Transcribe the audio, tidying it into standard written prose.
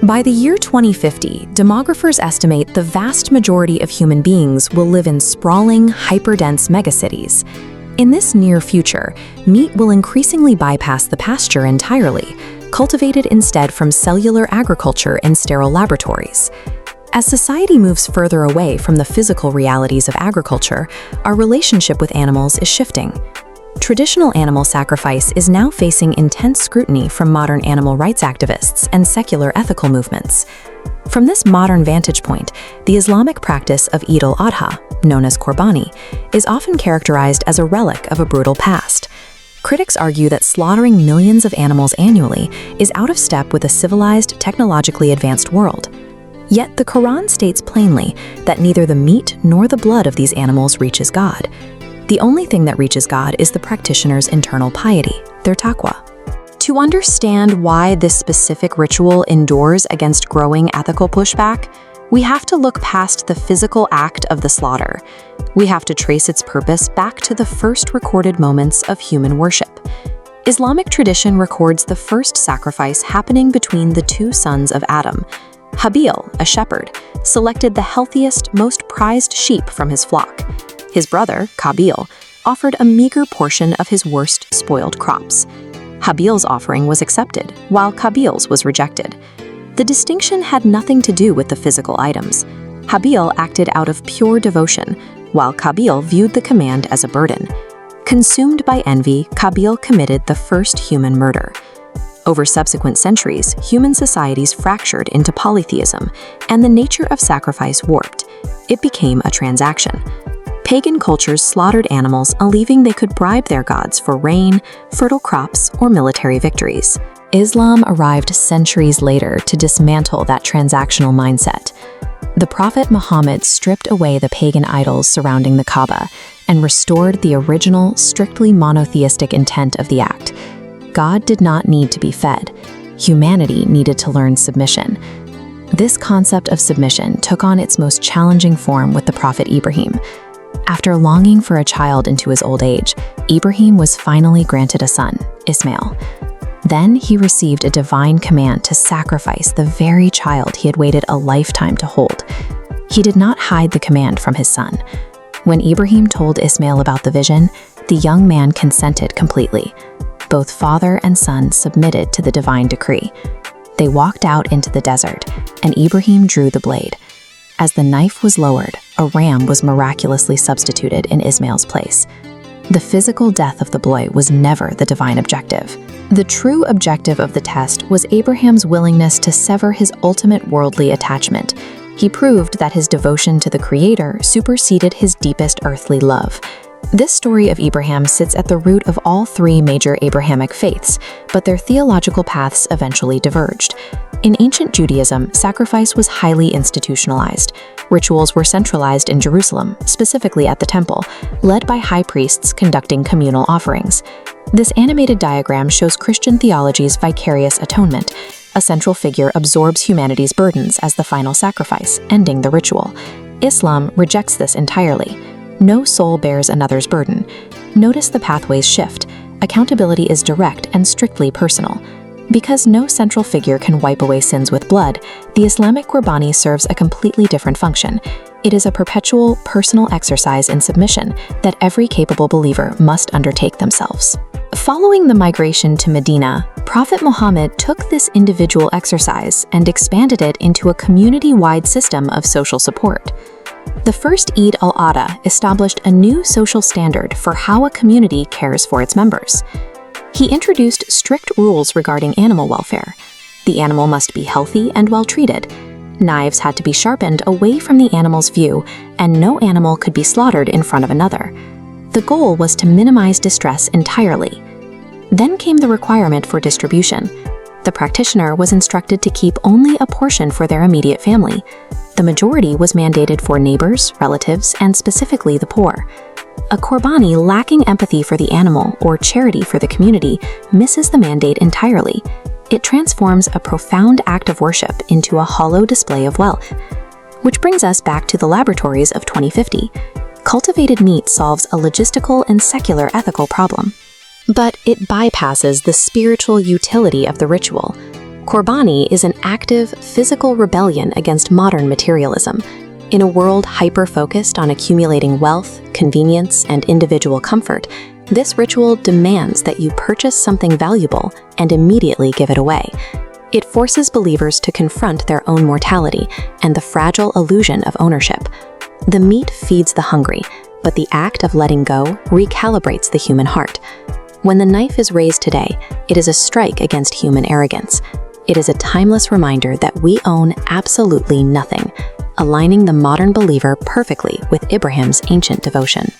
By the year 2050, demographers estimate the vast majority of human beings will live in sprawling, hyperdense megacities. In this near future, meat will increasingly bypass the pasture entirely, cultivated instead from cellular agriculture in sterile laboratories. As society moves further away from the physical realities of agriculture, our relationship with animals is shifting. Traditional animal sacrifice is now facing intense scrutiny from modern animal rights activists and secular ethical movements. From this modern vantage point, the Islamic practice of Eid al-Adha, known as Qurbani, is often characterized as a relic of a brutal past. Critics argue that slaughtering millions of animals annually is out of step with a civilized, technologically advanced world. Yet the Quran states plainly that neither the meat nor the blood of these animals reaches God. The only thing that reaches God is the practitioner's internal piety, their taqwa. To understand why this specific ritual endures against growing ethical pushback, we have to look past the physical act of the slaughter. We have to trace its purpose back to the first recorded moments of human worship. Islamic tradition records the first sacrifice happening between the two sons of Adam. Habil, a shepherd, selected the healthiest, most prized sheep from his flock. His brother, Qabil, offered a meager portion of his worst spoiled crops. Habil's offering was accepted, while Qabil's was rejected. The distinction had nothing to do with the physical items. Habil acted out of pure devotion, while Qabil viewed the command as a burden. Consumed by envy, Qabil committed the first human murder. Over subsequent centuries, human societies fractured into polytheism, and the nature of sacrifice warped. It became a transaction. Pagan cultures slaughtered animals, believing they could bribe their gods for rain, fertile crops, or military victories. Islam arrived centuries later to dismantle that transactional mindset. The Prophet Muhammad stripped away the pagan idols surrounding the Kaaba and restored the original, strictly monotheistic intent of the act. God did not need to be fed. Humanity needed to learn submission. This concept of submission took on its most challenging form with the Prophet Ibrahim. After longing for a child into his old age, Ibrahim was finally granted a son, Ismail. Then he received a divine command to sacrifice the very child he had waited a lifetime to hold. He did not hide the command from his son. When Ibrahim told Ismail about the vision, the young man consented completely. Both father and son submitted to the divine decree. They walked out into the desert, and Ibrahim drew the blade. As the knife was lowered, a ram was miraculously substituted in Ismail's place. The physical death of the boy was never the divine objective. The true objective of the test was Abraham's willingness to sever his ultimate worldly attachment. He proved that his devotion to the Creator superseded his deepest earthly love. This story of Abraham sits at the root of all three major Abrahamic faiths, but their theological paths eventually diverged. In ancient Judaism, sacrifice was highly institutionalized. Rituals were centralized in Jerusalem, specifically at the temple, led by high priests conducting communal offerings. This animated diagram shows Christian theology's vicarious atonement. A central figure absorbs humanity's burdens as the final sacrifice, ending the ritual. Islam rejects this entirely. No soul bears another's burden. Notice the pathways shift. Accountability is direct and strictly personal. Because no central figure can wipe away sins with blood, the Islamic Qurbani serves a completely different function. It is a perpetual, personal exercise in submission that every capable believer must undertake themselves. Following the migration to Medina, Prophet Muhammad took this individual exercise and expanded it into a community-wide system of social support. The first Eid al-Adha established a new social standard for how a community cares for its members. He introduced strict rules regarding animal welfare. The animal must be healthy and well-treated. Knives had to be sharpened away from the animal's view, and no animal could be slaughtered in front of another. The goal was to minimize distress entirely. Then came the requirement for distribution. The practitioner was instructed to keep only a portion for their immediate family. The majority was mandated for neighbors, relatives, and specifically the poor. A Qurbani lacking empathy for the animal or charity for the community misses the mandate entirely. It transforms a profound act of worship into a hollow display of wealth. Which brings us back to the laboratories of 2050. Cultivated meat solves a logistical and secular ethical problem. But it bypasses the spiritual utility of the ritual. Qurbani is an active, physical rebellion against modern materialism. In a world hyper-focused on accumulating wealth, convenience, and individual comfort, this ritual demands that you purchase something valuable and immediately give it away. It forces believers to confront their own mortality and the fragile illusion of ownership. The meat feeds the hungry, but the act of letting go recalibrates the human heart. When the knife is raised today, it is a strike against human arrogance. It is a timeless reminder that we own absolutely nothing, aligning the modern believer perfectly with Ibrahim's ancient devotion.